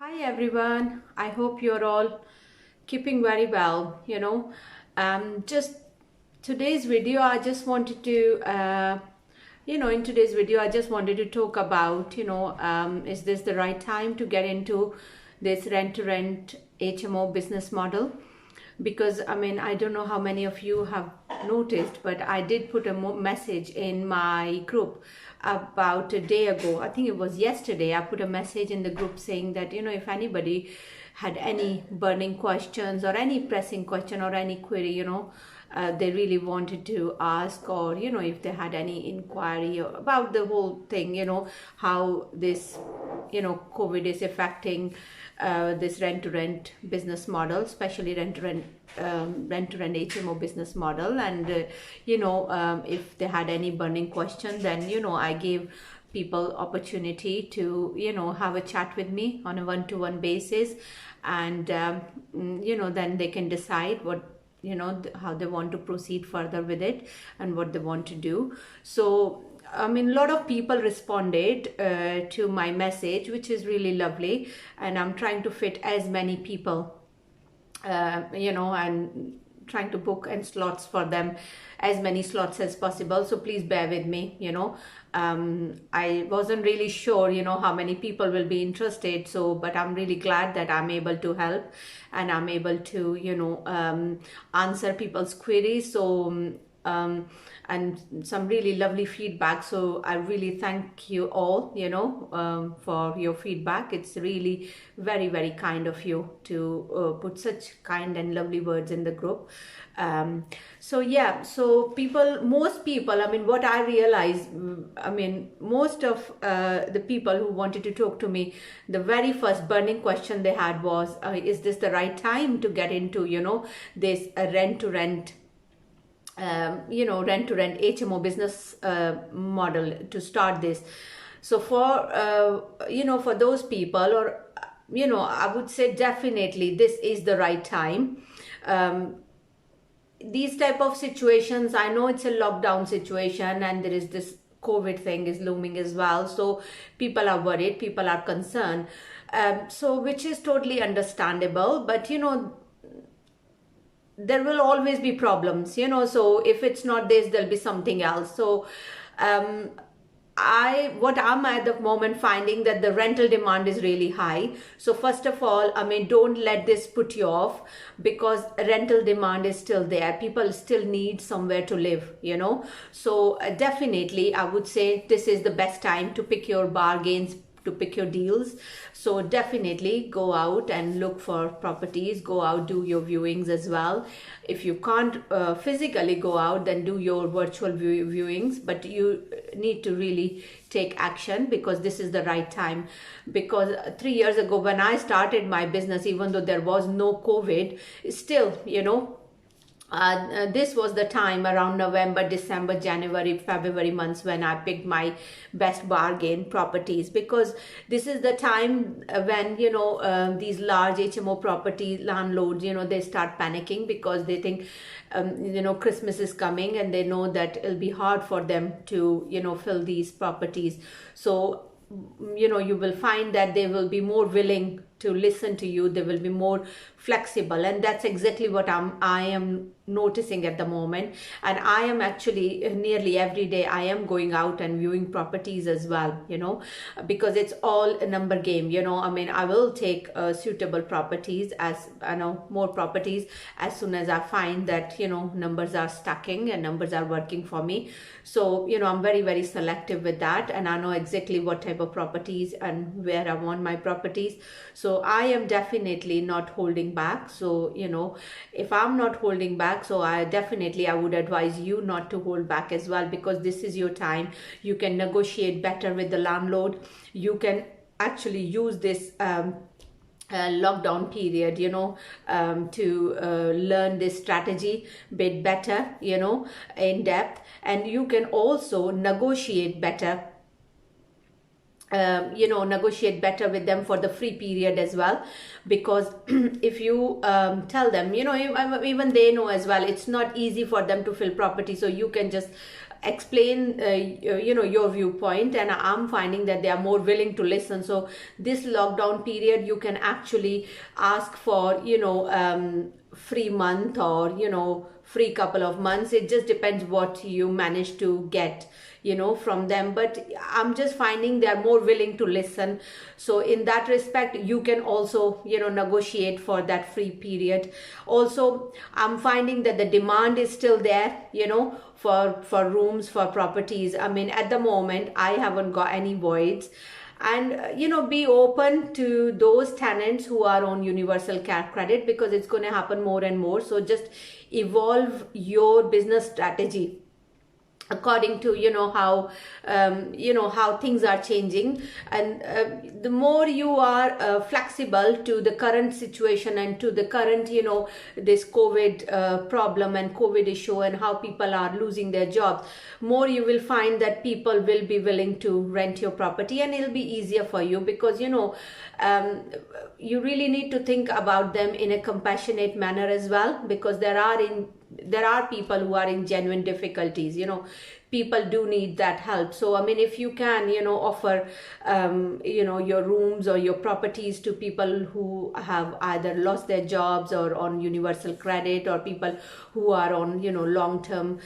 Hi everyone, I hope you're all keeping very well. Just today's video, I just wanted to, in today's video, I just wanted to talk about, is this the right time to get into this rent-to-rent HMO business model? Because I don't know how many of you have noticed, but I did put a message in my group about a day ago. I think it was yesterday. I put a message in the group saying that if anybody had any burning questions or any pressing question or any query, they really wanted to ask, or if they had any inquiry about the whole thing, how this COVID is affecting this rent-to-rent business model, especially rent-to-rent HMO business model. And if they had any burning question, then I gave people opportunity to have a chat with me on a one-to-one basis, and then they can decide what how they want to proceed further with it and what they want to do. So a lot of people responded to my message, which is really lovely, and I'm trying to fit as many people and trying to book and slots for them, as many slots as possible. So please bear with me. I wasn't really sure how many people will be interested, but I'm really glad that I'm able to help and I'm able to answer people's queries. So and some really lovely feedback, so I really thank you all for your feedback. It's really very, very kind of you to put such kind and lovely words in the group. So most people, what I realized, most of the people who wanted to talk to me, the very first burning question they had was, is this the right time to get into this rent-to-rent rent-to-rent HMO business model, to start this? So for those people, or I would say definitely this is the right time. These type of situations, I know it's a lockdown situation and there is this COVID thing is looming as well, so people are worried, people are concerned, so which is totally understandable. But there will always be problems, so if it's not this, there'll be something else. So what I'm at the moment finding that the rental demand is really high. So first of all, don't let this put you off, because rental demand is still there. People still need somewhere to live, so definitely I would say this is the best time to pick your bargains, to pick your deals. So definitely go out and look for properties, go out, do your viewings as well. If you can't physically go out, then do your virtual viewings, but you need to really take action, because this is the right time. Because 3 years ago when I started my business, even though there was no COVID, still this was the time around November, December, January, February months when I picked my best bargain properties, because this is the time when these large HMO property landlords, they start panicking, because they think Christmas is coming and they know that it'll be hard for them to fill these properties. So you will find that they will be more willing to listen to you, they will be more flexible, and that's exactly what I am noticing at the moment. And I am actually nearly every day I am going out and viewing properties as well, because it's all a number game. I will take suitable properties, as more properties, as soon as I find that numbers are stacking and numbers are working for me. So I'm very, very selective with that, and I know exactly what type of properties and where I want my properties. So I am definitely not holding back. So if I'm not holding back, so I would advise you not to hold back as well, because this is your time. You can negotiate better with the landlord. You can actually use this lockdown period to learn this strategy bit better, in depth, and you can also negotiate better negotiate better with them for the free period as well. Because if you tell them, even they know as well, it's not easy for them to fill property. So you can just explain your viewpoint, and I'm finding that they are more willing to listen. So this lockdown period, you can actually ask for free month, or free couple of months. It just depends what you manage to get from them, but I'm just finding they are more willing to listen. So in that respect, you can also negotiate for that free period. Also, I'm finding that the demand is still there for rooms, for properties. I mean, at the moment I haven't got any voids. And be open to those tenants who are on universal credit, because it's going to happen more and more. So just evolve your business strategy according to how things are changing. And the more you are flexible to the current situation and to the current this COVID problem and COVID issue, and how people are losing their jobs, more you will find that people will be willing to rent your property, and it'll be easier for you, because you really need to think about them in a compassionate manner as well, because there are people who are in genuine difficulties. People do need that help. So I mean, if you can offer your rooms or your properties to people who have either lost their jobs or on universal credit, or people who are on long-term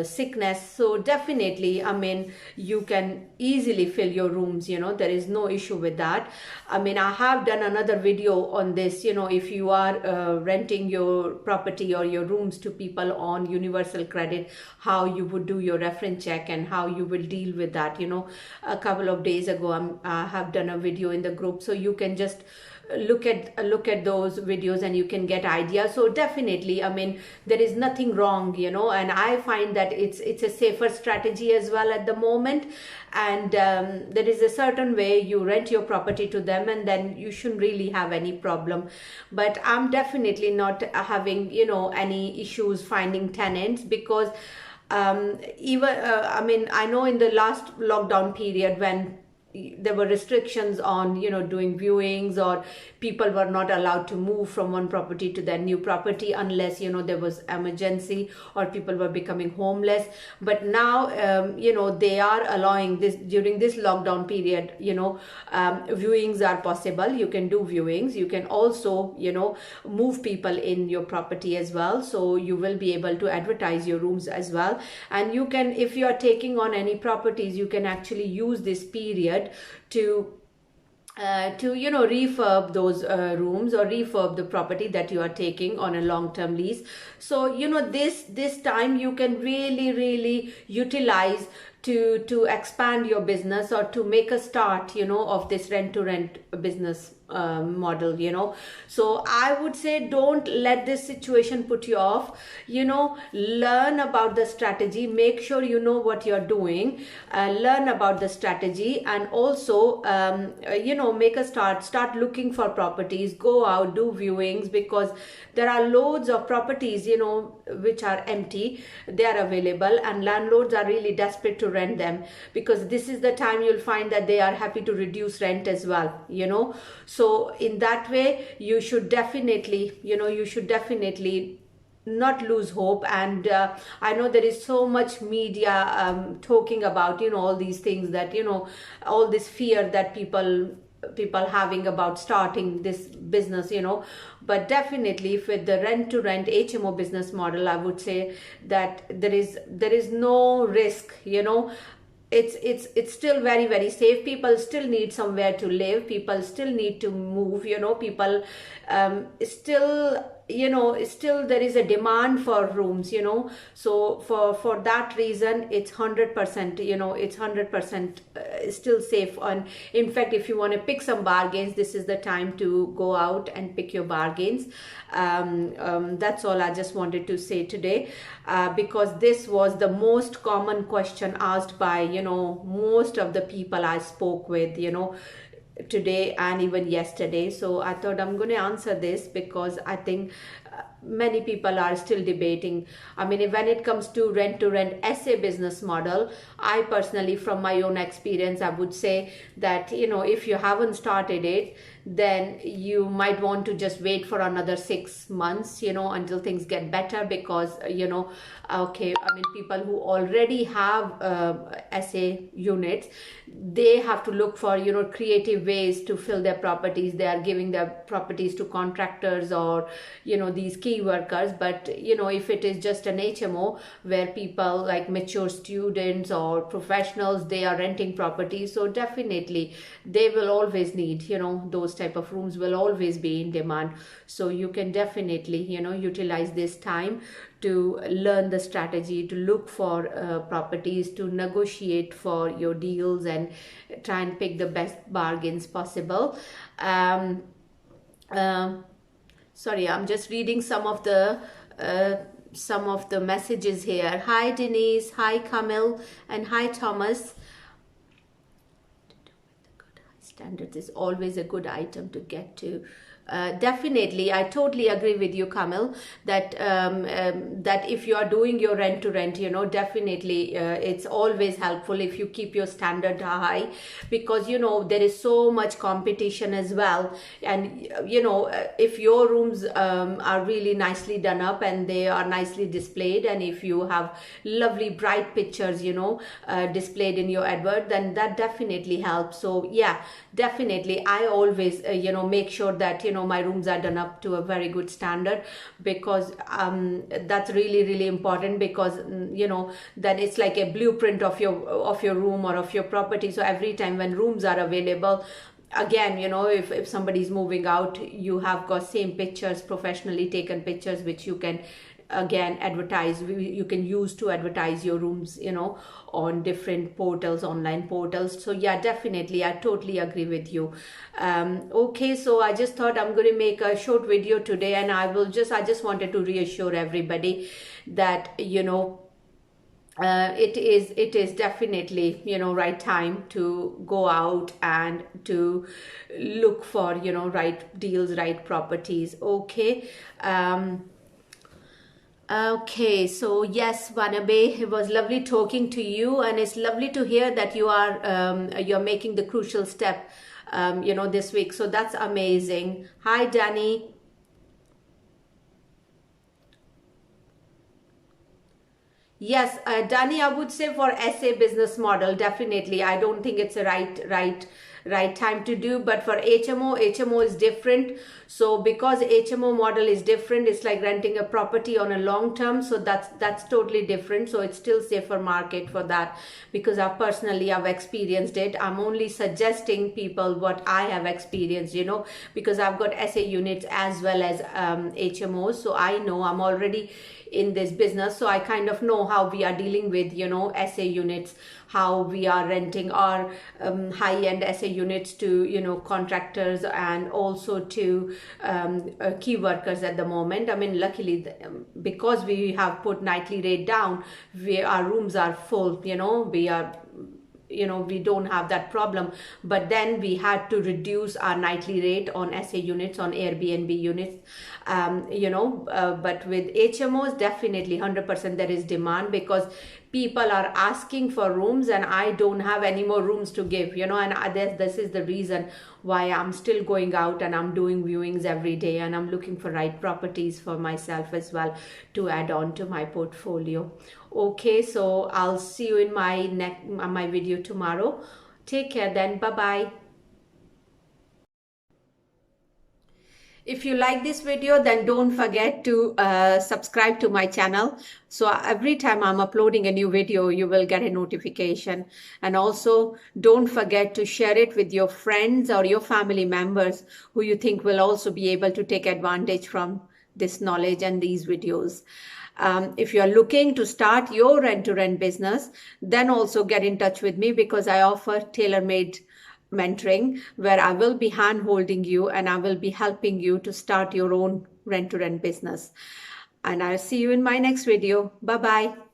sickness, so definitely, I mean, you can easily fill your rooms. There is no issue with that. I mean, I have done another video on this. If you are renting your property or your rooms to people on universal credit, how you would do your reference check and how you will deal with that. A couple of days ago, I have done a video in the group, so you can just look at those videos and you can get ideas. So definitely, I mean, there is nothing wrong, and I find that it's a safer strategy as well at the moment. And there is a certain way you rent your property to them, and then you shouldn't really have any problem. But I'm definitely not having any issues finding tenants, because even I mean, I know in the last lockdown period, when there were restrictions on doing viewings, or people were not allowed to move from one property to their new property unless there was emergency, or people were becoming homeless. But now they are allowing this during this lockdown period. Viewings are possible. You can do viewings. You can also move people in your property as well, so you will be able to advertise your rooms as well. And you can, if you are taking on any properties, you can actually use this period to refurb those rooms, or refurb the property that you are taking on a long-term lease. So this time you can really utilize to expand your business, or to make a start of this rent-to-rent business model. So I would say, don't let this situation put you off. Learn about the strategy, make sure you know what you're doing, learn about the strategy, and also make a start looking for properties, go out, do viewings, because there are loads of properties which are empty. They are available, and landlords are really desperate to rent them, because this is the time you'll find that they are happy to reduce rent as well. So in that way, you should definitely not lose hope. And I know there is so much media talking about all these things, that all this fear that people having about starting this business. But definitely, with the rent-to-rent HMO business model, I would say that there is no risk. It's still very safe. People still need somewhere to live. People still need to move. People still there is a demand for rooms. So for that reason, it's 100%. It's 100% still safe. And in fact, if you want to pick some bargains, this is the time to go out and pick your bargains. That's all I just wanted to say today, because this was the most common question asked by most of the people I spoke with today and even yesterday. So I thought I'm going to answer this, because I think many people are still debating. I mean, when it comes to rent SA business model, I personally, from my own experience, I would say that, you know, if you haven't started it, then you might want to just wait for another 6 months, you know, until things get better, because you know, okay, I mean, people who already have SA units, they have to look for, you know, creative ways to fill their properties. They are giving their properties to contractors or, you know, these key workers. But you know, if it is just an HMO where people like mature students or professionals, they are renting properties, so definitely they will always need, you know, those type of rooms will always be in demand. So you can definitely, you know, utilize this time to learn the strategy, to look for properties, to negotiate for your deals, and try and pick the best bargains possible. um, Sorry, I'm just reading some of the messages here. Hi Denise, hi Camille, and hi Thomas. Standards is always a good item to get to. Definitely, I totally agree with you, Kamil, that that if you are doing your rent to rent, you know, definitely it's always helpful if you keep your standard high, because you know there is so much competition as well. And you know, if your rooms are really nicely done up and they are nicely displayed, and if you have lovely bright pictures, you know, displayed in your advert, then that definitely helps. So yeah, definitely I always you know, make sure that, you know, my rooms are done up to a very good standard, because that's really important, because you know, then it's like a blueprint of your room or of your property. So every time when rooms are available, again, you know, if somebody's moving out, you have got same pictures, professionally taken pictures, which you can again advertise, you can use to advertise your rooms, you know, on different portals, online portals. So yeah, definitely I totally agree with you. Okay, so I just thought I'm going to make a short video today, and I just wanted to reassure everybody that, you know, it is definitely, you know, right time to go out and to look for, you know, right deals, right properties. Okay. Okay, so yes, Vanabe, it was lovely talking to you, and it's lovely to hear that you're making the crucial step, you know, this week. So that's amazing. Hi, Danny. Yes, Danny, I would say for SA business model, definitely. I don't think it's a right time to do. But for HMO is different. So because HMO model is different, it's like renting a property on a long term. So that's totally different. So it's still safer market for that, because I've experienced it. I'm only suggesting people what I have experienced, you know, because I've got SA units as well as HMOs. So I know, I'm already in this business, so I kind of know how we are dealing with, you know, SA units, how we are renting our high-end SA units to, you know, contractors, and also to key workers at the moment. I mean, luckily, because we have put nightly rate down, our rooms are full, you know, we don't have that problem. But then we had to reduce our nightly rate on SA units, on Airbnb units, you know, but with HMOs, definitely 100% there is demand, because people are asking for rooms, and I don't have any more rooms to give, you know. And this is the reason why I'm still going out and I'm doing viewings every day, and I'm looking for right properties for myself as well to add on to my portfolio. Okay, so I'll see you in my video tomorrow. Take care then. Bye bye. If you like this video, then don't forget to subscribe to my channel. So every time I'm uploading a new video, you will get a notification. And also don't forget to share it with your friends or your family members who you think will also be able to take advantage from this knowledge and these videos. If you are looking to start your rent-to-rent business, then also get in touch with me, because I offer tailor-made mentoring where I will be hand holding you and I will be helping you to start your own rent-to-rent business. And I'll see you in my next video. Bye bye.